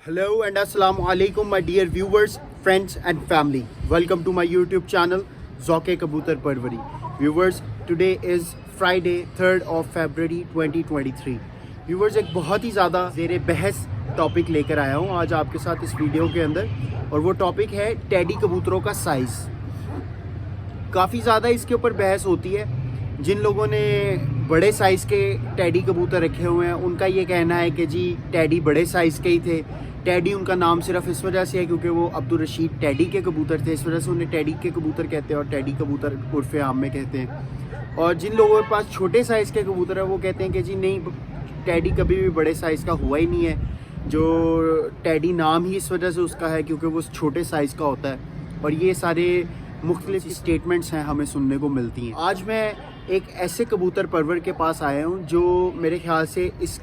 Hello and assalamu alaikum my dear viewers, friends and family. Welcome to my YouTube channel Zauke Kabutar Parwari. Viewers, today is Friday 3rd of February 2023. Viewers, एक बहुत ही ज़्यादा ज़ेरे बहस topic लेकर आया हूँ आज आपके साथ इस वीडियो के अंदर, और वो टॉपिक है टेडी कबूतरों का साइज़। काफ़ी ज़्यादा इसके ऊपर बहस होती है। जिन लोगों ने बड़े साइज़ के टेडी कबूतर रखे हुए हैं उनका ये कहना है कि जी टेडी बड़े साइज़ के ही थे। टेडी उनका नाम सिर्फ इस वजह से है क्योंकि वो अब्दुल रशीद टेडी के कबूतर थे, इस वजह से उन्हें टेडी के कबूतर कहते हैं और टेडी कबूतर उर्फ़ आम में कहते हैं। और जिन लोगों के पास छोटे साइज़ के कबूतर है वो कहते हैं कि जी नहीं, टेडी कभी भी बड़े साइज़ का हुआ ही नहीं है, जो टेडी नाम ही इस वजह से उसका है क्योंकि वो छोटे साइज़ का होता है। और ये सारे मुख्तलिफ स्टेटमेंट्स हैं हमें सुनने को मिलती हैं। आज मैं एक ऐसे कबूतर परवर के पास आया हूँ जो मेरे ख्याल से इस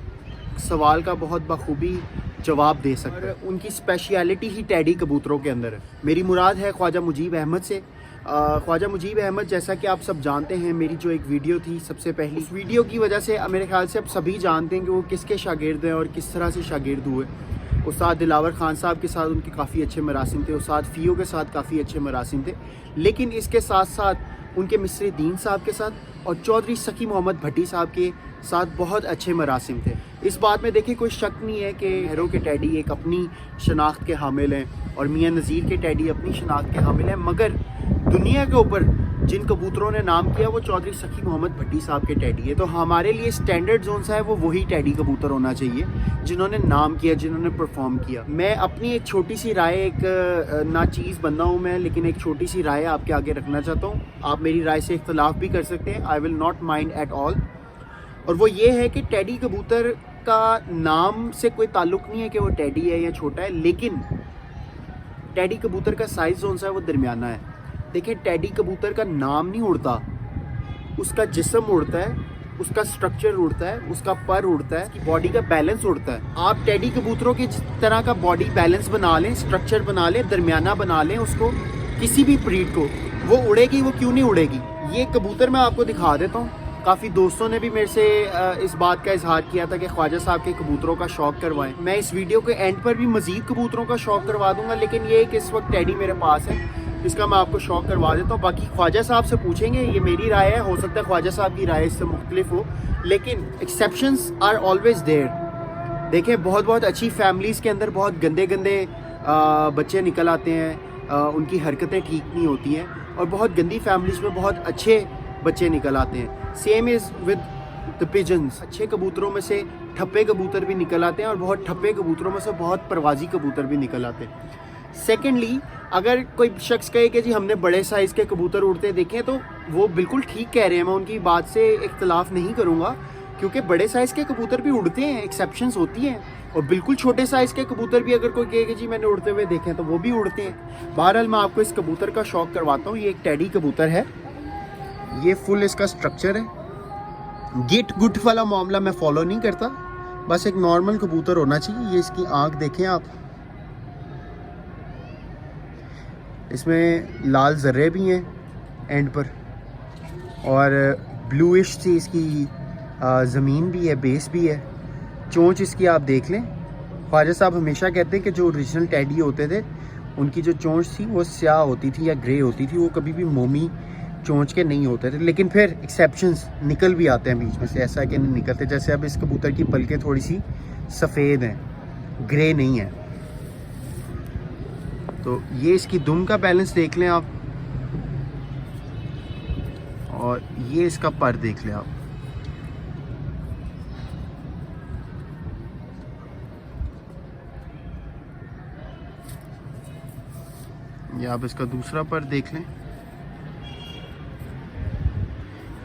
सवाल का बहुत बखूबी जवाब दे सकता है। उनकी स्पेशलिटी ही टेडी कबूतरों के अंदर है। मेरी मुराद है ख्वाजा मुजीब अहमद से। ख्वाजा मुजीब अहमद, जैसा कि आप सब जानते हैं, मेरी जो एक वीडियो थी सबसे पहली, उस वीडियो की वजह से मेरे ख्याल से अब सभी जानते हैं कि वो किसके शागिर्द हैं और किस तरह से शागिर्द हुए। उस्ताद दिलावर ख़ान साहब के साथ उनके काफ़ी अच्छे मरासिम थे, उस्ताद फ़ीओ के साथ काफ़ी अच्छे मरासिम थे, लेकिन इसके साथ साथ उनके मिस्र दीन साहब के साथ और चौधरी सकी मोहम्मद भट्टी साहब के साथ बहुत अच्छे मरासिम थे। इस बात में देखिए कोई शक नहीं है कि हेरो के टेडी एक अपनी शनाख्त के हामिल हैं और मियाँ नज़ीर के टेडी अपनी शनाख्त के हामिल हैं, मगर दुनिया के ऊपर जिन कबूतरों ने नाम किया वो चौधरी सखी मोहम्मद भट्टी साहब के टेडी है। तो हमारे लिए स्टैंडर्ड जोन सा है वो वही टेडी कबूतर होना चाहिए जिन्होंने नाम किया, जिन्होंने परफॉर्म किया। मैं अपनी एक छोटी सी राय, एक नाचीज़ बंदा हूँ मैं, लेकिन एक छोटी सी राय आपके आगे रखना चाहता हूँ। आप मेरी राय से इख्तलाफ भी कर सकते हैं, I will not mind at all. और वो ये है कि टेडी कबूतर का नाम से कोई ताल्लुक़ नहीं है कि वो टेडी है या छोटा है, लेकिन टेडी कबूतर का साइज़ जोन सा है वो दरमियाना है। देखिए, टेडी कबूतर का नाम नहीं उड़ता, उसका जिस्म उड़ता है, उसका स्ट्रक्चर उड़ता है, उसका पर उड़ता है, उसकी बॉडी का बैलेंस उड़ता है। आप टेडी कबूतरों की जिस तरह का बॉडी बैलेंस बना लें, स्ट्रक्चर बना लें, दरमियाना बना लें उसको, किसी भी ब्रीड को, वो उड़ेगी। वो क्यों नहीं उड़ेगी? ये कबूतर मैं आपको दिखा देता हूँ। काफ़ी दोस्तों ने भी मेरे से इस बात का इजहार किया था कि ख्वाजा साहब के कबूतरों का शौक़ करवाएं। मैं इस वीडियो के एंड पर भी मज़ीद कबूतरों का शौक़ करवा दूंगा, लेकिन ये कि इस वक्त टेडी मेरे पास है, इसका मैं आपको शौक़ करवा देता हूँ। बाकी ख्वाजा साहब से पूछेंगे, ये मेरी राय है, हो सकता है ख्वाजा साहब की राय इससे मुख्तलिफ हो, लेकिन एक्सेप्शंस आर ऑलवेज देयर। देखें, बहुत बहुत अच्छी फैमिलीज़ के अंदर बहुत गंदे गंदे बच्चे निकल आते हैं, उनकी हरकतें ठीक नहीं होती हैं, और बहुत गंदी फैमिलीज़ में बहुत अच्छे बच्चे निकल आते हैं। Same is with the pigeons. अच्छे कबूतरों में से ठप्पे कबूतर भी निकल आते हैं और बहुत ठप्पे कबूतरों में से बहुत परवाजी कबूतर भी निकल आते हैं। सेकेंडली, अगर कोई शख्स कहे कि जी हमने बड़े साइज़ के कबूतर उड़ते देखे, तो वो बिल्कुल ठीक कह रहे हैं, मैं उनकी बात से इख्तलाफ नहीं करूँगा, क्योंकि बड़े साइज़ के कबूतर भी उड़ते हैं, एक्सेप्शंस होती हैं। और बिल्कुल छोटे साइज़ के कबूतर भी अगर कोई कहे कि जी मैंने उड़ते हुए देखे हैं, तो वो भी उड़ते हैं। बहरहाल, मैं आपको इस कबूतर का शौक़ करवाता हूँ। ये एक टेडी कबूतर है, ये फुल इसका स्ट्रक्चर है। गिट गुट वाला मामला मैं फॉलो नहीं करता, बस एक नॉर्मल कबूतर होना चाहिए। ये इसकी आँख देखें आप, इसमें लाल ज़र्रे भी हैं एंड पर, और ब्लूइश सी इसकी ज़मीन भी है, बेस भी है। चोंच इसकी आप देख लें। ख्वाजा साहब हमेशा कहते हैं कि जो ओरिजिनल टेडी होते थे उनकी जो चोंच थी वो स्याह होती थी या ग्रे होती थी, वो कभी भी मोमी चोंच के नहीं होते थे। लेकिन फिर एक्सेप्शंस निकल भी आते हैं बीच में से, ऐसा कि नहीं निकलते। जैसे अब इस कबूतर की पलकें थोड़ी सी सफ़ेद हैं, ग्रे नहीं है। तो ये इसकी दुम का बैलेंस देख लें आप, और ये इसका पर देख लें आप। ये आप इसका दूसरा पर देख लें,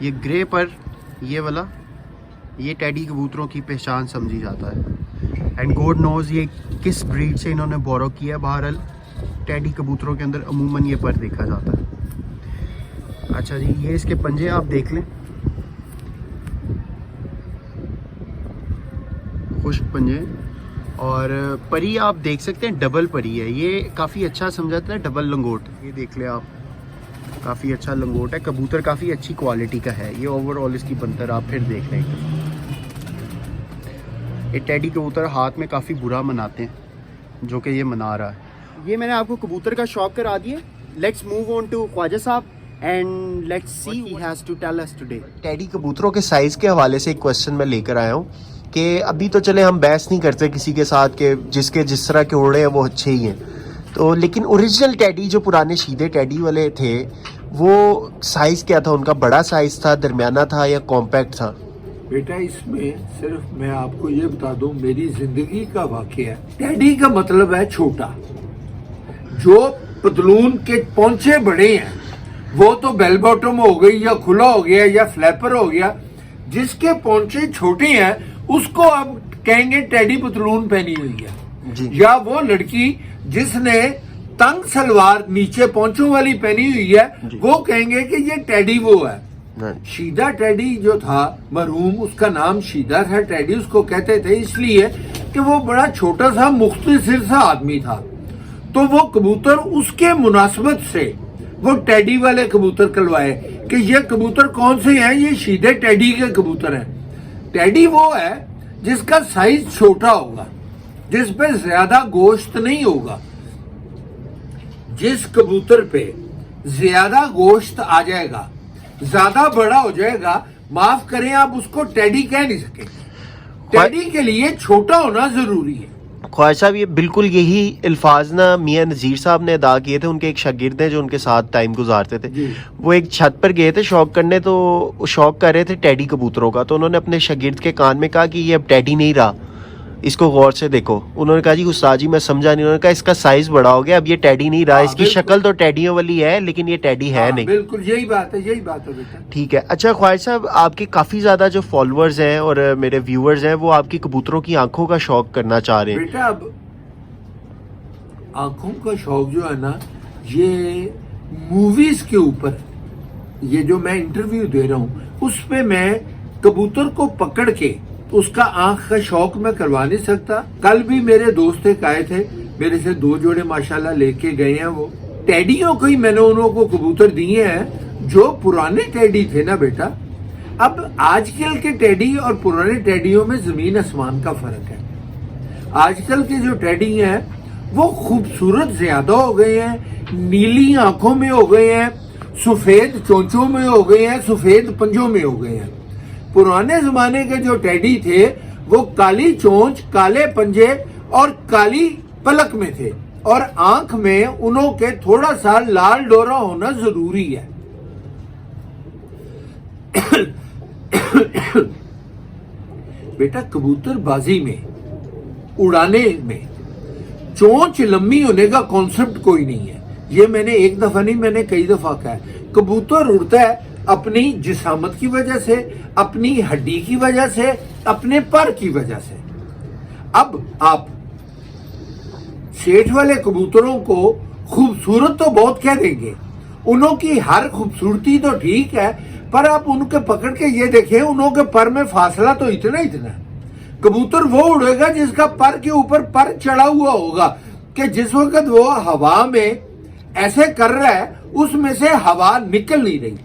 ये ग्रे पर, ये वाला, ये टेडी कबूतरों की पहचान समझी जाता है। एंड गॉड नोज़ ये किस ब्रीड से इन्होंने बोरो किया। बहरहाल, टेडी कबूतरों के अंदर अमूमन ये पर देखा जाता है। अच्छा जी, ये इसके पंजे आप देख लें, खुश्क पंजे। और परी आप देख सकते हैं, डबल परी है, ये काफ़ी अच्छा समझाता है, डबल लंगोट। ये देख लें आप, काफ़ी अच्छा लंगोट है। कबूतर काफ़ी अच्छी क्वालिटी का है। ये ओवरऑल इसकी बनतर आप फिर देख लें। ये टेडी कबूतर हाथ में काफ़ी बुरा मनाते हैं, जो कि ये मना रहा है। ये मैंने आपको कबूतर का शौक करा दिया। Let's move on to Khwaja Sahab and let's see he has to tell us today. टेडी कबूतरों के साइज़ के हवाले से एक क्वेश्चन मैं लेकर आया हूँ कि अभी तो चले हम बहस नहीं करते किसी के साथ कि जिसके जिस तरह के उड़े हैं वो अच्छे ही हैं, तो लेकिन ओरिजिनल टेडी जो पुराने सीधे टेडी वाले थे वो साइज़ क्या था उनका? बड़ा साइज़ था, दरमियाना था या कॉम्पैक्ट था? बेटा इसमें सिर्फ मैं आपको ये बता दूं, मेरी जिंदगी का वाकया है। टेडी का मतलब है छोटा। जो पतलून के पौंचे बड़े हैं वो तो बेल बॉटम हो गई या खुला हो गया या फ्लैपर हो गया। जिसके पौंचे छोटे हैं उसको अब कहेंगे टेडी पतलून पहनी हुई है जी। या वो लड़की जिसने तंग सलवार नीचे पौंचों वाली पहनी हुई है वो कहेंगे कि ये टेडी वो है। शीदा टेडी जो था मरहूम, उसका नाम शीदा था, टेडी उसको कहते थे इसलिए कि वो बड़ा छोटा सा मुख्तसर सा आदमी था। तो वो कबूतर उसके मुनासबत से वो टेडी वाले कबूतर कलवाए कि ये कबूतर कौन से हैं, ये सीधे टेडी के कबूतर हैं। टेडी वो है जिसका साइज छोटा होगा, जिस पे ज्यादा गोश्त नहीं होगा। जिस कबूतर पे ज्यादा गोश्त आ जाएगा, ज्यादा बड़ा हो जाएगा, माफ करें आप उसको टेडी कह नहीं सके। टेडी के लिए छोटा होना जरूरी है। ख्वाजा साहब ये बिल्कुल यही अल्फाज ना मियां नज़ीर साहब ने अदा किए थे। उनके एक शागिर्द हैं जो उनके साथ टाइम गुजारते थे, वो एक छत पर गए थे शौक करने, तो शौक कर रहे थे टेडी कबूतरों का। तो उन्होंने अपने शागिर्द के कान में कहा कि ये अब टेडी नहीं रहा, इसको गौर से देखो। उन्होंने कहा जी उस्ताद जी मैं समझा नहीं। उन्होंने कहा इसका साइज बड़ा हो गया, अब ये टेडी नहीं रहा। इसकी शक्ल तो टेडियों वाली है लेकिन ये टेडी है नहीं। बिल्कुल यही बात है, यही बात है बेटा। ठीक है। अच्छा ख्वाजा साहब, आपके काफी ज्यादा जो फॉलोअर्स हैं और मेरे व्यूअर्स हैं वो आपकी कबूतरों की आंखों का शौक करना चाह रहे हैं। बेटा अब आंखों का शौक जो है ना, ये मूवीज के ऊपर, ये जो मैं इंटरव्यू दे रहा हूँ उस पे मैं कबूतर को पकड़ के उसका आंख का शौक मैं करवा नहीं सकता। कल भी मेरे दोस्त एक आए थे, मेरे से 2 जोड़े माशाल्लाह लेके गए हैं। वो टेडियों को ही मैंने उनको कबूतर दिए हैं जो पुराने टेडी थे ना बेटा। अब आजकल के टेडी और पुराने टेडियों में जमीन आसमान का फर्क है। आजकल के जो टेडी हैं वो खूबसूरत ज्यादा हो गए हैं, नीली आंखों में हो गए हैं, सफेद चोंचों में हो गए हैं, सफेद पंजों में हो गए हैं। पुराने जमाने के जो टेडी थे वो काली चोंच, काले पंजे और काली पलक में थे और आंख में उनों के थोड़ा सा लाल डोरा होना जरूरी है। बेटा कबूतरबाजी में, उड़ाने में चोंच लंबी होने का कॉन्सेप्ट कोई नहीं है। ये मैंने एक दफा नहीं, मैंने कई दफा कहा है। कबूतर उड़ता है अपनी जिसामत की वजह से, अपनी हड्डी की वजह से, अपने पर की वजह से। अब आप सेठ वाले कबूतरों को खूबसूरत तो बहुत कह देंगे, उनों की हर खूबसूरती तो ठीक है, पर आप उनके पकड़ के ये देखें उनों के पर में फासला तो इतना है। कबूतर वो उड़ेगा जिसका पर के ऊपर पर चढ़ा हुआ होगा कि जिस वक्त वो हवा में ऐसे कर रहा है उसमें से हवा निकल नहीं रही।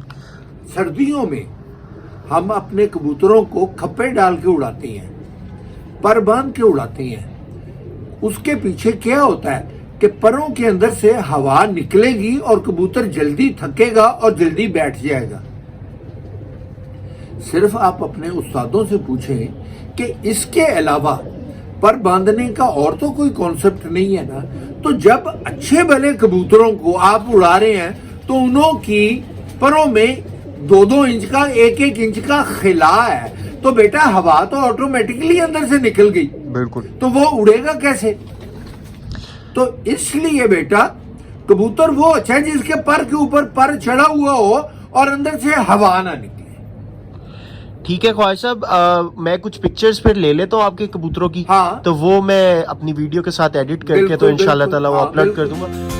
सर्दियों में हम अपने कबूतरों को खप्पे डाल के उड़ाते हैं, पर बांध के उड़ाते हैं। उसके पीछे क्या होता है कि परों के अंदर से हवा निकलेगी और कबूतर जल्दी थकेगा और जल्दी बैठ जाएगा। सिर्फ आप अपने उस्तादों से पूछें कि इसके अलावा पर बांधने का और तो कोई कॉन्सेप्ट नहीं है ना। तो जब अच्छे भले कबूतरों को आप उड़ा रहे हैं तो उनों की परों में 2-2 इंच का, 1-1 इंच का खिला है, तो बेटा हवा तो ऑटोमेटिकली अंदर से निकल गई। बिल्कुल। तो वो उड़ेगा कैसे? तो इसलिए बेटा कबूतर वो अच्छा है जिसके पर के ऊपर पर चढ़ा हुआ हो और अंदर से हवा ना निकले। ठीक है ख्वाजा साहब, मैं कुछ पिक्चर्स फिर ले लेता हूँ आपके कबूतरों की। हाँ। तो वो मैं अपनी वीडियो के साथ एडिट करके तो इंशाल्लाह ताला वो अपलोड कर दूंगा।